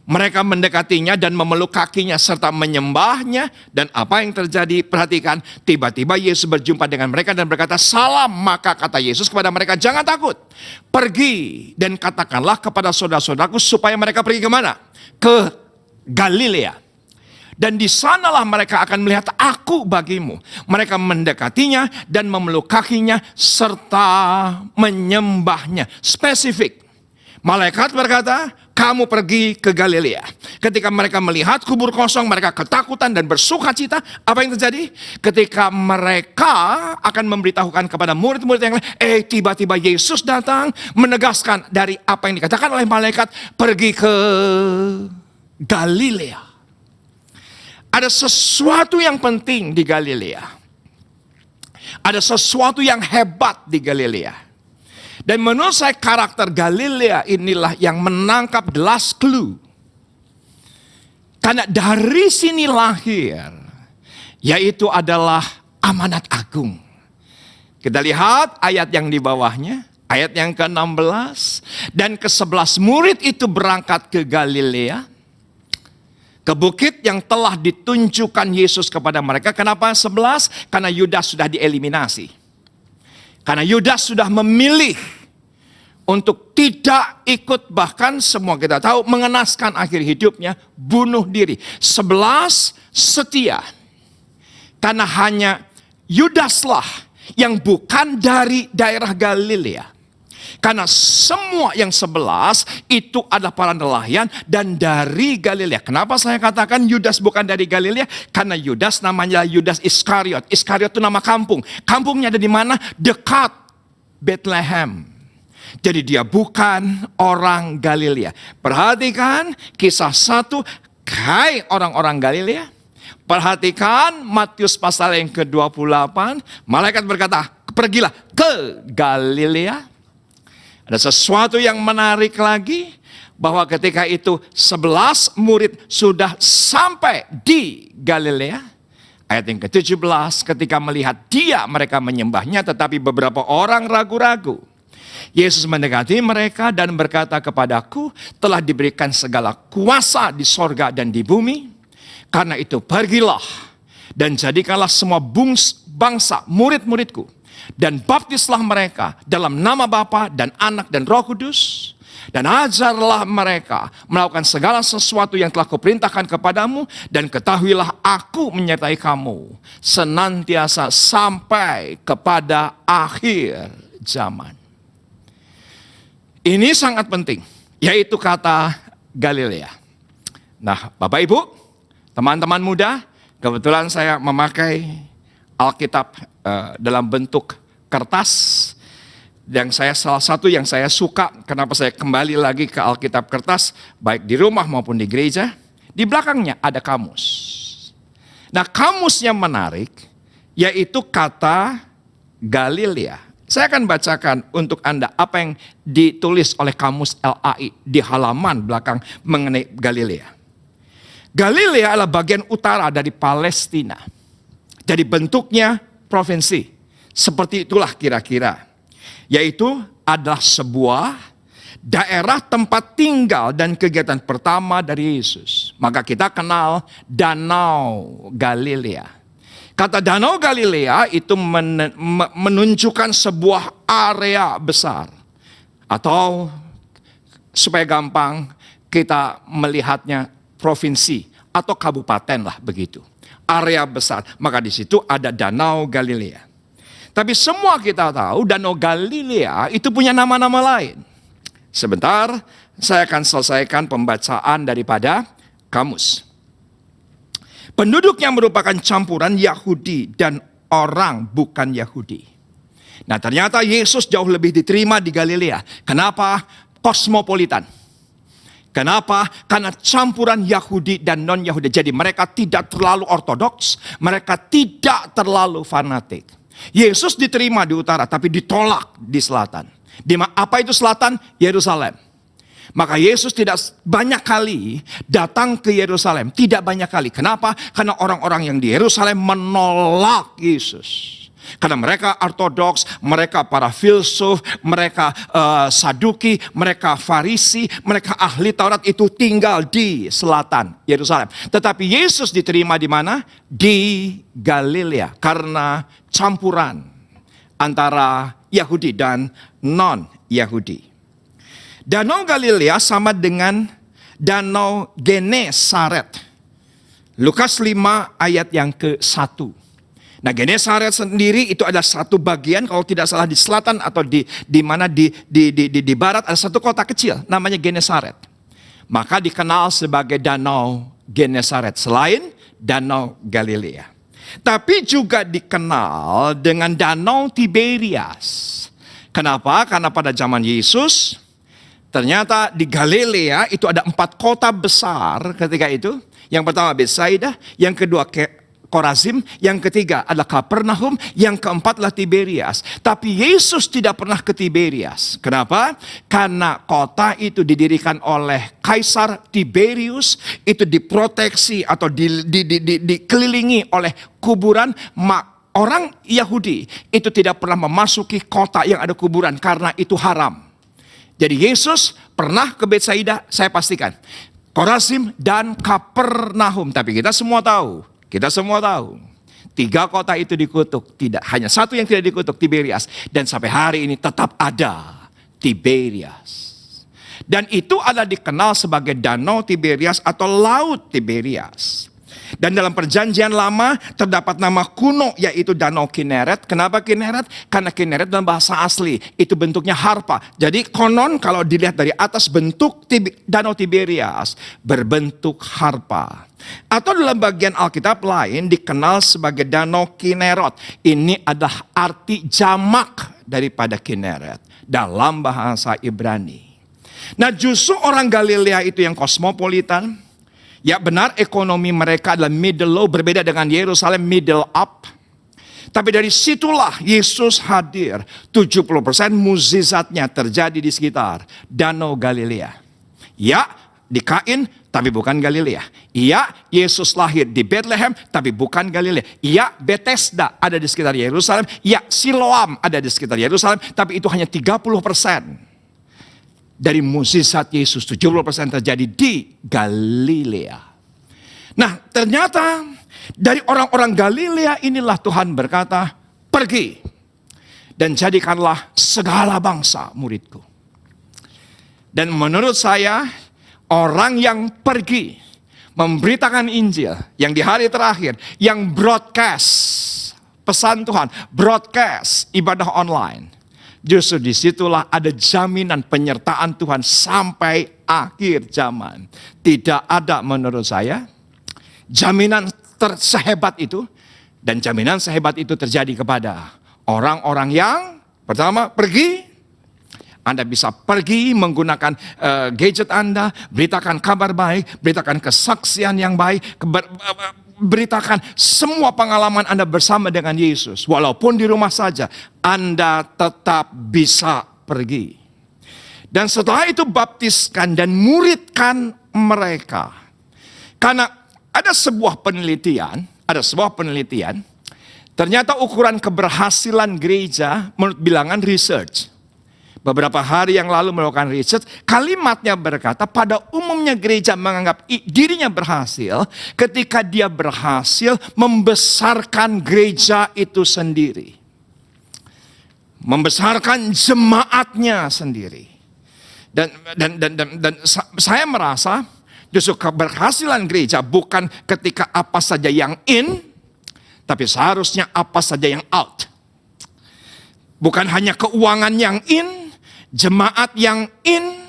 Mereka mendekatinya dan memeluk kakinya serta menyembahnya. Dan apa yang terjadi? Perhatikan, tiba-tiba Yesus berjumpa dengan mereka dan berkata, salam. Maka kata Yesus kepada mereka, jangan takut. Pergi dan katakanlah kepada saudara-saudaraku supaya mereka pergi kemana? Ke Galilea. Dan di sanalah mereka akan melihat aku bagimu. Mereka mendekatinya dan memeluk kakinya serta menyembahnya. Spesifik. Malaikat berkata, kamu pergi ke Galilea. Ketika mereka melihat kubur kosong, mereka ketakutan dan bersuka cita. Apa yang terjadi? Ketika mereka akan memberitahukan kepada murid-murid yang lain, tiba-tiba Yesus datang menegaskan dari apa yang dikatakan oleh malaikat, pergi ke Galilea. Ada sesuatu yang penting di Galilea. Ada sesuatu yang hebat di Galilea. Dan menurut saya karakter Galilea inilah yang menangkap the last clue. Karena dari sini lahir, yaitu adalah amanat agung. Kita lihat ayat yang di bawahnya, ayat yang ke-16. Dan ke-11 murid itu berangkat ke Galilea, ke bukit yang telah ditunjukkan Yesus kepada mereka. Kenapa 11? Karena Yudas sudah dieliminasi. Karena Yudas sudah memilih untuk tidak ikut, bahkan semua kita tahu mengenaskan akhir hidupnya, bunuh diri. 11 setia. Karena hanya Yudaslah yang bukan dari daerah Galilea. Karena semua yang 11 itu adalah para nelayan dan dari Galilea. Kenapa saya katakan Yudas bukan dari Galilea? Karena Yudas namanya Yudas Iskariot. Iskariot itu nama kampung. Kampungnya ada di mana? Dekat Bethlehem. Jadi dia bukan orang Galilea. Perhatikan kisah 1, hai orang-orang Galilea. Perhatikan Matius pasal yang ke-28. Malaikat berkata, pergilah ke Galilea. Ada sesuatu yang menarik lagi, bahwa ketika itu 11 murid sudah sampai di Galilea. Ayat yang ke-17, ketika melihat dia, mereka menyembahnya, tetapi beberapa orang ragu-ragu. Yesus mendekati mereka dan berkata kepadaku, telah diberikan segala kuasa di sorga dan di bumi. Karena itu pergilah dan jadikanlah semua bangsa murid-muridku. Dan baptislah mereka dalam nama Bapa dan Anak dan Roh Kudus. Dan ajarlah mereka melakukan segala sesuatu yang telah kuperintahkan kepadamu. Dan ketahuilah aku menyertai kamu senantiasa sampai kepada akhir zaman. Ini sangat penting, yaitu kata Galilea. Nah, Bapak Ibu, teman-teman muda, kebetulan saya memakai Alkitab dalam bentuk kertas. Yang salah satu yang saya suka, kenapa saya kembali lagi ke Alkitab kertas, baik di rumah maupun di gereja, di belakangnya ada kamus. Nah, kamusnya menarik, yaitu kata Galilea. Saya akan bacakan untuk Anda apa yang ditulis oleh kamus LAI di halaman belakang mengenai Galilea. Galilea adalah bagian utara dari Palestina. Jadi bentuknya provinsi. Seperti itulah kira-kira. Yaitu adalah sebuah daerah tempat tinggal dan kegiatan pertama dari Yesus. Maka kita kenal Danau Galilea. Kata Danau Galilea itu menunjukkan sebuah area besar. Atau supaya gampang kita melihatnya provinsi atau kabupaten lah begitu. Area besar. Maka di situ ada Danau Galilea. Tapi semua kita tahu Danau Galilea itu punya nama-nama lain. Sebentar, saya akan selesaikan pembacaan daripada kamus. Penduduknya merupakan campuran Yahudi dan orang bukan Yahudi. Nah, ternyata Yesus jauh lebih diterima di Galilea. Kenapa? Kosmopolitan. Kenapa? Karena campuran Yahudi dan non-Yahudi. Jadi mereka tidak terlalu ortodoks, mereka tidak terlalu fanatik. Yesus diterima di utara, tapi ditolak di selatan. Apa itu selatan? Yerusalem. Maka Yesus tidak banyak kali datang ke Yerusalem. Tidak banyak kali. Kenapa? Karena orang-orang yang di Yerusalem menolak Yesus. Karena mereka ortodoks, mereka para filsuf, mereka Saduki, mereka Farisi, mereka ahli Taurat itu tinggal di selatan Yerusalem. Tetapi Yesus diterima di mana? Di Galilea, karena campuran antara Yahudi dan non-Yahudi. Danau Galilea sama dengan Danau Genesaret. Lukas 5 ayat yang ke-1. Nah, Genesaret sendiri itu ada satu bagian, kalau tidak salah di selatan atau di barat, ada satu kota kecil namanya Genesaret. Maka dikenal sebagai Danau Genesaret selain Danau Galilea. Tapi juga dikenal dengan Danau Tiberias. Kenapa? Karena pada zaman Yesus ternyata di Galilea itu ada 4 kota besar ketika itu. Yang pertama Betsaida, yang kedua Korazim, yang ketiga adalah Kapernaum, yang keempat adalah Tiberias. Tapi Yesus tidak pernah ke Tiberias. Kenapa? Karena kota itu didirikan oleh Kaisar Tiberius, itu diproteksi atau dikelilingi oleh kuburan. Orang Yahudi itu tidak pernah memasuki kota yang ada kuburan karena itu haram. Jadi Yesus pernah ke Betsaida, saya pastikan. Korazim dan Kapernaum. Tapi kita semua tahu, 3 kota itu dikutuk. Tidak, hanya satu yang tidak dikutuk, Tiberias. Dan sampai hari ini tetap ada Tiberias. Dan itu adalah dikenal sebagai Danau Tiberias atau Laut Tiberias. Dan dalam perjanjian lama terdapat nama kuno yaitu Danau Kineret. Kenapa Kineret? Karena Kineret dalam bahasa asli itu bentuknya harpa. Jadi konon kalau dilihat dari atas bentuk Danau Tiberias berbentuk harpa. Atau dalam bagian Alkitab lain dikenal sebagai Danau Kinerot. Ini adalah arti jamak daripada Kineret dalam bahasa Ibrani. Nah, justru orang Galilea itu yang kosmopolitan. Ya benar, ekonomi mereka adalah middle low, berbeda dengan Yerusalem middle up. Tapi dari situlah Yesus hadir. 70% mukjizatnya terjadi di sekitar Danau Galilea. Ya, di Kain, tapi bukan Galilea. Ya, Yesus lahir di Bethlehem, tapi bukan Galilea. Ya, Bethesda ada di sekitar Yerusalem. Ya, Siloam ada di sekitar Yerusalem, tapi itu hanya 30%. Dari mukjizat Yesus 70% terjadi di Galilea. Nah, ternyata dari orang-orang Galilea inilah Tuhan berkata, pergi dan jadikanlah segala bangsa muridku. Dan menurut saya, orang yang pergi memberitakan Injil yang di hari terakhir, yang broadcast pesan Tuhan, broadcast ibadah online, justru disitulah ada jaminan penyertaan Tuhan sampai akhir zaman. Tidak ada menurut saya jaminan sehebat itu. Dan jaminan sehebat itu terjadi kepada orang-orang yang pertama pergi. Anda bisa pergi menggunakan gadget Anda, beritakan kabar baik, beritakan kesaksian yang baik, beritakan semua pengalaman Anda bersama dengan Yesus. Walaupun di rumah saja, Anda tetap bisa pergi. Dan setelah itu baptiskan dan muridkan mereka. Karena ada sebuah penelitian, ternyata ukuran keberhasilan gereja menurut bilangan research. Beberapa hari yang lalu melakukan research, kalimatnya berkata pada umumnya gereja menganggap dirinya berhasil ketika dia berhasil membesarkan gereja itu sendiri. Membesarkan jemaatnya sendiri. Dan saya merasa justru keberhasilan gereja bukan ketika apa saja yang in, tapi seharusnya apa saja yang out. Bukan hanya keuangan yang in, jemaat yang in,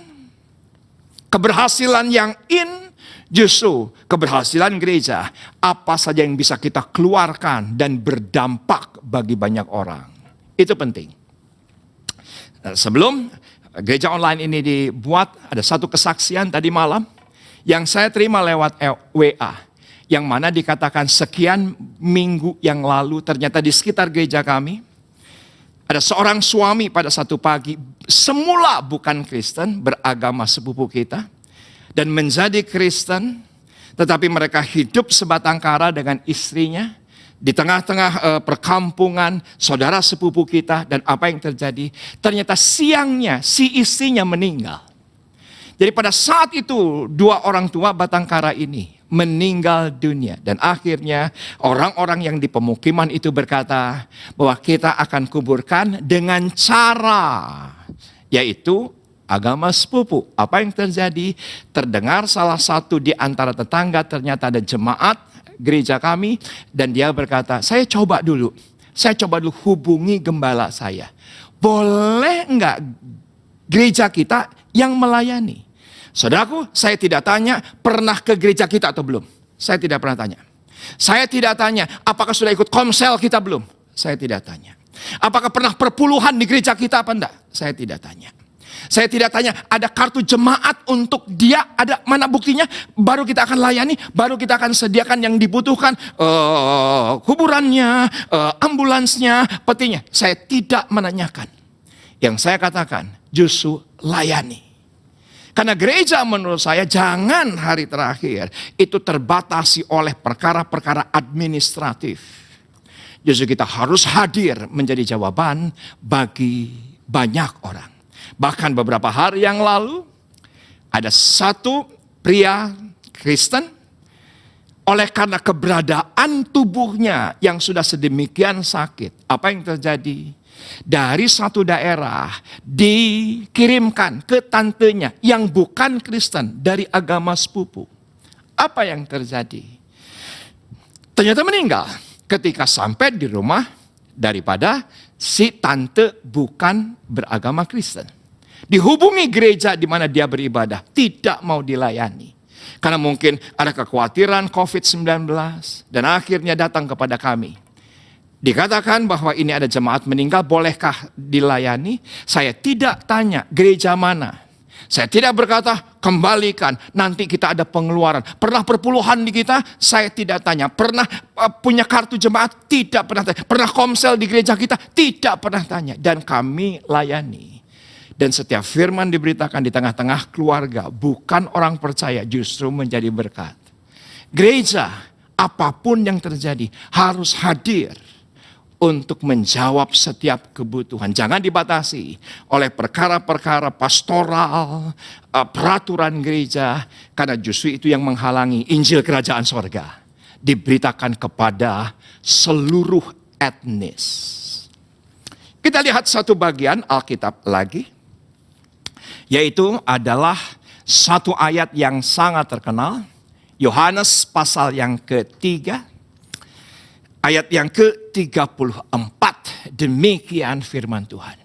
keberhasilan yang in, justru keberhasilan gereja, apa saja yang bisa kita keluarkan dan berdampak bagi banyak orang. Itu penting. Sebelum gereja online ini dibuat, ada satu kesaksian tadi malam yang saya terima lewat WA. Yang mana dikatakan sekian minggu yang lalu ternyata di sekitar gereja kami, ada seorang suami pada satu pagi, semula bukan Kristen, beragama sepupu kita, dan menjadi Kristen, tetapi mereka hidup sebatang kara dengan istrinya, Di tengah-tengah perkampungan saudara sepupu kita, dan apa yang terjadi? Ternyata siangnya si istrinya meninggal. Jadi pada saat itu 2 orang tua batang kara ini meninggal dunia. Dan akhirnya orang-orang yang di pemukiman itu berkata bahwa kita akan kuburkan dengan cara, yaitu agama sepupu. Apa yang terjadi? Terdengar salah satu di antara tetangga ternyata ada jemaat gereja kami, dan dia berkata, saya coba dulu hubungi gembala saya. Boleh enggak gereja kita yang melayani? Saudaraku, saya tidak tanya pernah ke gereja kita atau belum. Saya tidak pernah tanya. Saya tidak tanya apakah sudah ikut komsel kita belum. Saya tidak tanya. Apakah pernah perpuluhan di gereja kita apa enggak. Saya tidak tanya. Saya tidak tanya ada kartu jemaat untuk dia, ada mana buktinya, baru kita akan layani, baru kita akan sediakan yang dibutuhkan, kuburannya, ambulansnya, petinya. Saya tidak menanyakan. Yang saya katakan justru layani. Karena gereja menurut saya jangan hari terakhir itu terbatasi oleh perkara-perkara administratif. Justru kita harus hadir menjadi jawaban bagi banyak orang. Bahkan beberapa hari yang lalu ada satu pria Kristen, oleh karena keberadaan tubuhnya yang sudah sedemikian sakit, apa yang terjadi? Dari satu daerah dikirimkan ke tantenya yang bukan Kristen dari agama sepupu. Apa yang terjadi? Ternyata meninggal ketika sampai di rumah daripada si tante bukan beragama Kristen. Dihubungi gereja di mana dia beribadah, tidak mau dilayani. Karena mungkin ada kekhawatiran COVID-19 dan akhirnya datang kepada kami. Dikatakan bahwa ini ada jemaat meninggal, bolehkah dilayani? Saya tidak tanya gereja mana. Saya tidak berkata kembalikan, nanti kita ada pengeluaran. Pernah perpuluhan di kita? Saya tidak tanya. Pernah punya kartu jemaat? Tidak pernah tanya. Pernah komsel di gereja kita? Tidak pernah tanya. Dan kami layani. Dan setiap firman diberitakan di tengah-tengah keluarga, bukan orang percaya, justru menjadi berkat. Gereja, apapun yang terjadi, harus hadir untuk menjawab setiap kebutuhan. Jangan dibatasi oleh perkara-perkara pastoral, peraturan gereja, karena justru itu yang menghalangi Injil Kerajaan Sorga diberitakan kepada seluruh etnis. Kita lihat satu bagian Alkitab lagi, yaitu adalah satu ayat yang sangat terkenal, Yohanes pasal yang ketiga, ayat yang ke-34, demikian firman Tuhan.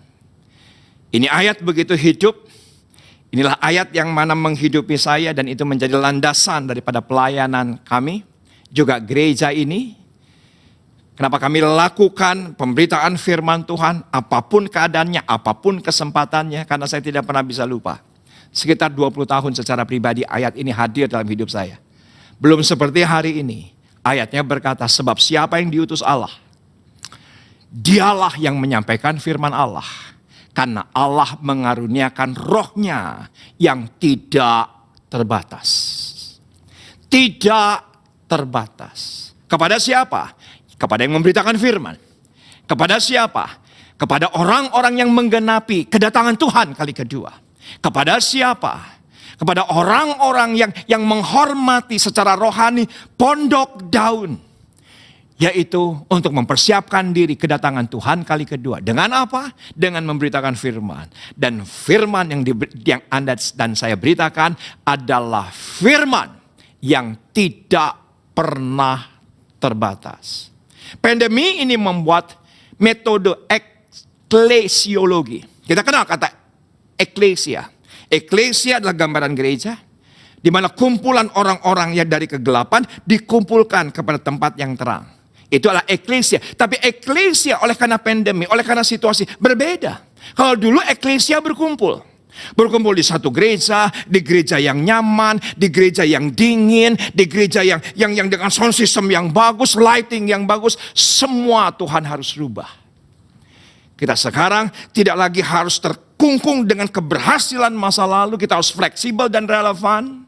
Ini ayat begitu hidup, inilah ayat yang mana menghidupi saya dan itu menjadi landasan daripada pelayanan kami, juga gereja ini. Kenapa kami lakukan pemberitaan firman Tuhan, apapun keadaannya, apapun kesempatannya, karena saya tidak pernah bisa lupa. Sekitar 20 tahun secara pribadi ayat ini hadir dalam hidup saya. Belum seperti hari ini. Ayatnya berkata, sebab siapa yang diutus Allah, dialah yang menyampaikan firman Allah. Karena Allah mengaruniakan rohnya yang tidak terbatas. Tidak terbatas. Kepada siapa? Kepada yang memberitakan firman. Kepada siapa? Kepada orang-orang yang menggenapi kedatangan Tuhan kali kedua. Kepada siapa? Kepada orang-orang yang menghormati secara rohani pondok daun. Yaitu untuk mempersiapkan diri kedatangan Tuhan kali kedua. Dengan apa? Dengan memberitakan firman. Dan firman yang Anda dan saya beritakan adalah firman yang tidak pernah terbatas. Pandemi ini membuat metode eklesiologi. Kita kenal kata eklesia. Eklesia adalah gambaran gereja, di mana kumpulan orang-orang yang dari kegelapan dikumpulkan kepada tempat yang terang. Itu adalah eklesia. Tapi eklesia oleh karena pandemi, oleh karena situasi berbeda. Kalau dulu eklesia berkumpul di satu gereja, di gereja yang nyaman, di gereja yang dingin, di gereja yang dengan sound system yang bagus, lighting yang bagus, semua Tuhan harus rubah. Kita sekarang tidak lagi harus terkungkung dengan keberhasilan masa lalu, kita harus fleksibel dan relevan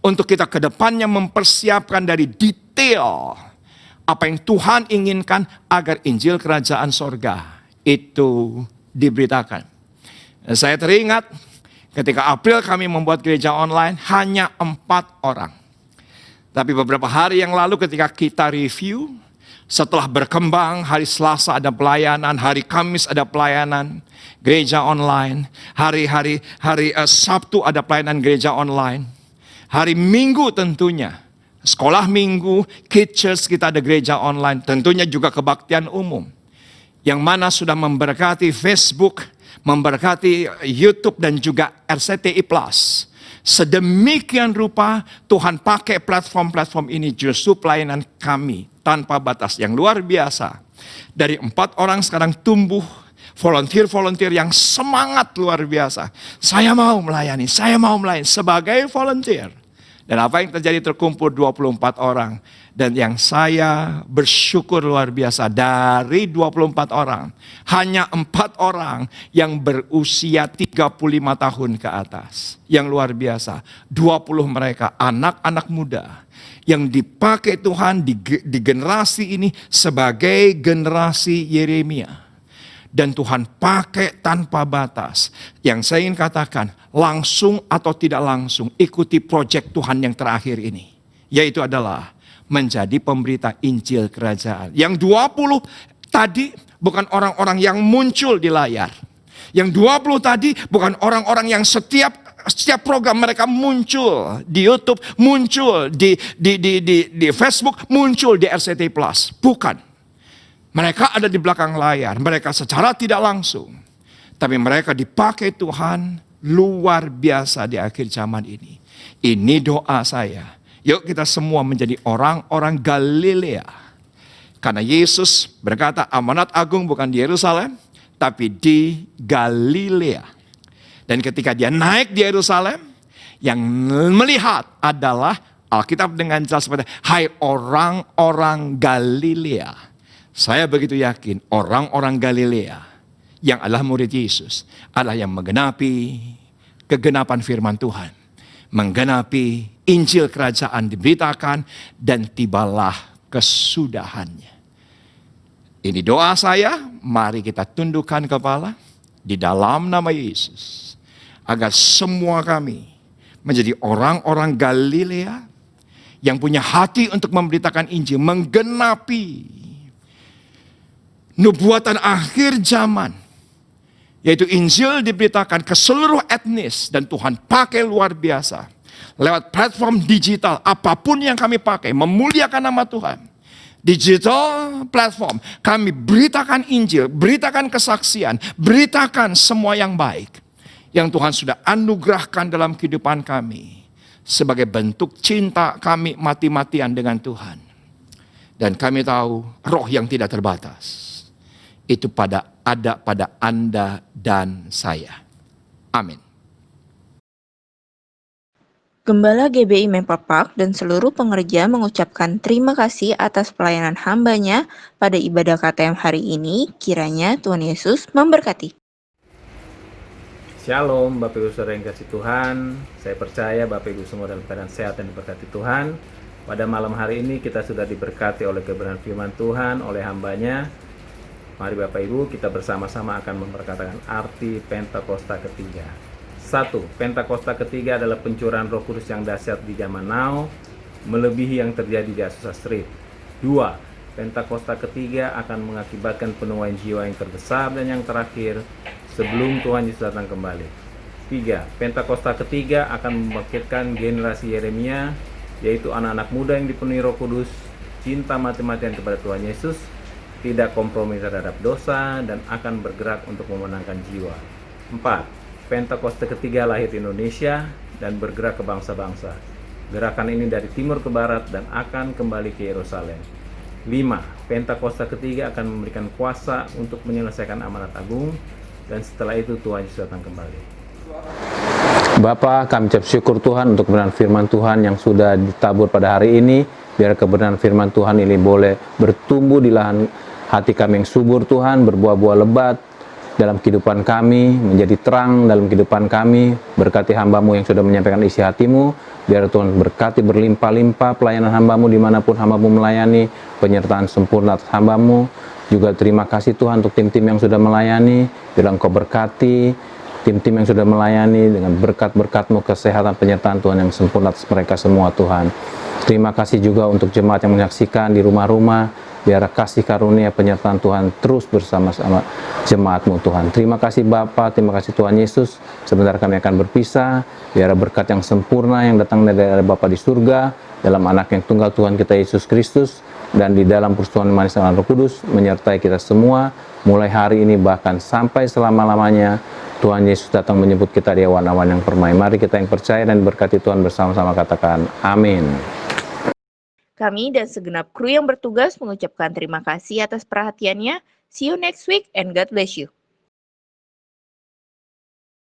untuk kita ke depannya mempersiapkan dari detail Apa yang Tuhan inginkan agar Injil Kerajaan Sorga itu diberitakan. Saya teringat ketika April kami membuat gereja online hanya 4 orang. Tapi beberapa hari yang lalu ketika kita review, setelah berkembang, hari Selasa ada pelayanan, hari Kamis ada pelayanan gereja online, hari Sabtu ada pelayanan gereja online, hari Minggu tentunya sekolah minggu, Kids Church kita ada gereja online, tentunya juga kebaktian umum yang mana sudah memberkati Facebook, memberkati YouTube dan juga RCTI Plus. Sedemikian rupa Tuhan pakai platform-platform ini justru pelayanan kami tanpa batas yang luar biasa. Dari 4 orang sekarang tumbuh volunteer-volunteer yang semangat luar biasa. Saya mau melayani sebagai volunteer. Dan apa yang terjadi terkumpul 24 orang. Dan yang saya bersyukur luar biasa dari 24 orang. Hanya 4 orang yang berusia 35 tahun ke atas. Yang luar biasa. 20 mereka anak-anak muda. Yang dipakai Tuhan di generasi ini sebagai generasi Yeremia. Dan Tuhan pakai tanpa batas. Yang saya ingin katakan, langsung atau tidak langsung, ikuti proyek Tuhan yang terakhir ini. Yaitu adalah menjadi pemberita Injil Kerajaan. Yang 20 tadi bukan orang-orang yang muncul di layar. Yang 20 tadi bukan orang-orang yang setiap program mereka muncul di YouTube, muncul di Facebook, muncul di RCTI Plus. Bukan. Mereka ada di belakang layar, mereka secara tidak langsung. Tapi mereka dipakai Tuhan luar biasa di akhir zaman ini. Ini doa saya. Yuk kita semua menjadi orang-orang Galilea. Karena Yesus berkata amanat agung bukan di Yerusalem, tapi di Galilea. Dan ketika dia naik di Yerusalem, yang melihat adalah Alkitab dengan jelas berkata, hai orang-orang Galilea. Saya begitu yakin orang-orang Galilea yang adalah murid Yesus adalah yang menggenapi kegenapan firman Tuhan. Menggenapi Injil Kerajaan diberitakan dan tibalah kesudahannya. Ini doa saya, mari kita tundukkan kepala di dalam nama Yesus. Agar semua kami menjadi orang-orang Galilea yang punya hati untuk memberitakan Injil, menggenapi nubuatan akhir zaman, yaitu Injil diberitakan ke seluruh etnis dan Tuhan pakai luar biasa. Lewat platform digital, apapun yang kami pakai, memuliakan nama Tuhan. Digital platform, kami beritakan Injil, beritakan kesaksian, beritakan semua yang baik. Yang Tuhan sudah anugerahkan dalam kehidupan kami. Sebagai bentuk cinta kami mati-matian dengan Tuhan. Dan kami tahu roh yang tidak terbatas. Itu ada pada Anda dan saya. Amin.
Gembala GBI Memperpark dan seluruh pengerja mengucapkan terima kasih atas pelayanan hambanya pada ibadah KTM hari ini. Kiranya Tuhan Yesus memberkati.
Shalom Bapak Ibu Saudara yang kasih Tuhan. Saya percaya Bapak Ibu semua dalam keadaan sehat dan diberkati Tuhan. Pada malam hari ini kita sudah diberkati oleh kebenaran firman Tuhan, oleh hambanya. Mari Bapak Ibu kita bersama-sama akan memperkatakan arti Pentakosta ketiga. 1. Pentakosta ketiga adalah pencurahan Roh Kudus yang dahsyat di zaman now, melebihi yang terjadi di Azusa Street. 2. Pentakosta ketiga akan mengakibatkan penuaian jiwa yang terbesar dan yang terakhir sebelum Tuhan Yesus datang kembali. 3. Pentakosta ketiga akan membangkitkan generasi Yeremia, yaitu anak-anak muda yang dipenuhi Roh Kudus, cinta mati-matian kepada Tuhan Yesus, tidak kompromi terhadap dosa, dan akan bergerak untuk memenangkan jiwa. 4. Pentakosta ketiga lahir di Indonesia dan bergerak ke bangsa-bangsa. Gerakan ini dari timur ke barat dan akan kembali ke Yerusalem. 5. Pentakosta ketiga akan memberikan kuasa untuk menyelesaikan amanat agung, dan setelah itu Tuhan Yesus datang kembali.
Bapa, kami ucap syukur Tuhan untuk kebenaran firman Tuhan yang sudah ditabur pada hari ini. Biar kebenaran firman Tuhan ini boleh bertumbuh di lahan hati kami yang subur Tuhan, berbuah-buah lebat, dalam kehidupan kami, menjadi terang dalam kehidupan kami. Berkati hamba-Mu yang sudah menyampaikan isi hati-Mu, biar Tuhan berkati berlimpah-limpah pelayanan hamba-Mu dimanapun hamba-Mu melayani, penyertaan sempurna atas hamba-Mu. Juga terima kasih Tuhan untuk tim-tim yang sudah melayani, biar Engkau berkati tim-tim yang sudah melayani dengan berkat-berkat-Mu, kesehatan, penyertaan Tuhan yang sempurna atas mereka semua Tuhan. Terima kasih juga untuk jemaat yang menyaksikan di rumah-rumah, biar kasih karunia penyertaan Tuhan terus bersama-sama jemaat-Mu Tuhan. Terima kasih Bapa, terima kasih Tuhan Yesus. Sebentar kami akan berpisah, biar berkat yang sempurna yang datang dari Bapa di surga, dalam anak yang tunggal Tuhan kita Yesus Kristus, dan di dalam persekutuan manis dan Roh Kudus, menyertai kita semua, mulai hari ini bahkan sampai selama-lamanya. Tuhan Yesus datang menyebut kita di awan-awan yang permai. Mari kita yang percaya dan berkati Tuhan bersama-sama katakan amin.
Kami dan segenap kru yang bertugas mengucapkan terima kasih atas perhatiannya. See you next week and God bless you.